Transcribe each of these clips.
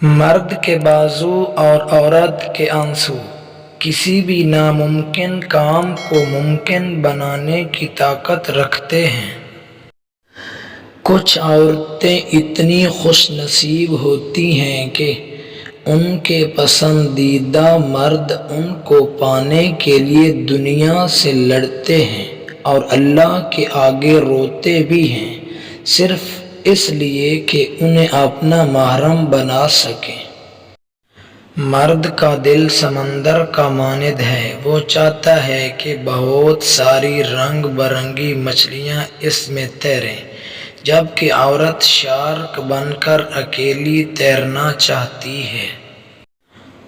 مرد کے بازو اور عورت کے آنسو کسی بھی ناممکن کام کو ممکن بنانے کی طاقت رکھتے ہیں۔ کچھ عورتیں اتنی خوش نصیب ہوتی ہیں کہ ان کے پسندیدہ مرد ان کو پانے کے لیے دنیا سے لڑتے ہیں اور اللہ کے آگے روتے بھی ہیں، صرف اس لیے کہ انہیں اپنا محرم بنا سکیں۔ مرد کا دل سمندر کا مانند ہے، وہ چاہتا ہے کہ بہت ساری رنگ برنگی مچھلیاں اس میں تیریں، جبکہ عورت شارک بن کر اکیلی تیرنا چاہتی ہے۔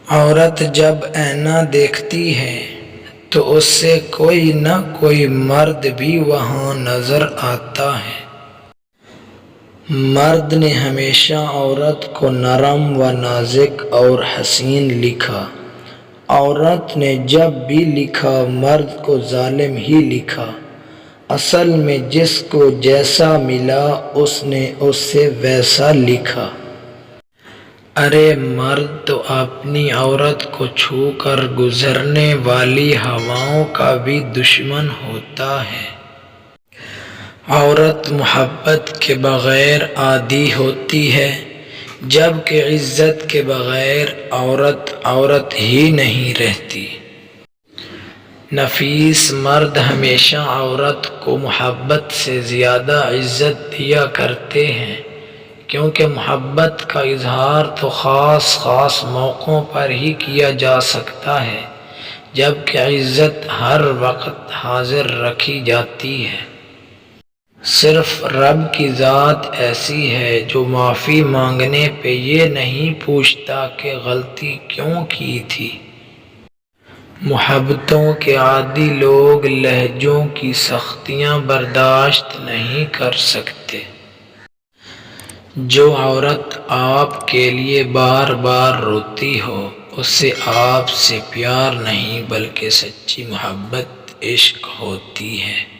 عورت جب آئینہ دیکھتی ہے تو اسے کوئی نہ کوئی مرد بھی وہاں نظر آتا ہے۔ مرد نے ہمیشہ عورت کو نرم و نازک اور حسین لکھا، عورت نے جب بھی لکھا مرد کو ظالم ہی لکھا۔ اصل میں جس کو جیسا ملا اس نے اس سے ویسا لکھا۔ ارے مرد تو اپنی عورت کو چھو کر گزرنے والی ہواؤں کا بھی دشمن ہوتا ہے۔ عورت محبت کے بغیر عادی ہوتی ہے، جبکہ عزت کے بغیر عورت عورت ہی نہیں رہتی۔ نفیس مرد ہمیشہ عورت کو محبت سے زیادہ عزت دیا کرتے ہیں، کیونکہ محبت کا اظہار تو خاص موقعوں پر ہی کیا جا سکتا ہے، جبکہ عزت ہر وقت حاضر رکھی جاتی ہے۔ صرف رب کی ذات ایسی ہے جو معافی مانگنے پہ یہ نہیں پوچھتا کہ غلطی کیوں کی تھی۔ محبتوں کے عادی لوگ لہجوں کی سختیاں برداشت نہیں کر سکتے۔ جو عورت آپ کے لیے بار بار روتی ہو اسے آپ سے پیار نہیں بلکہ سچی محبت عشق ہوتی ہے۔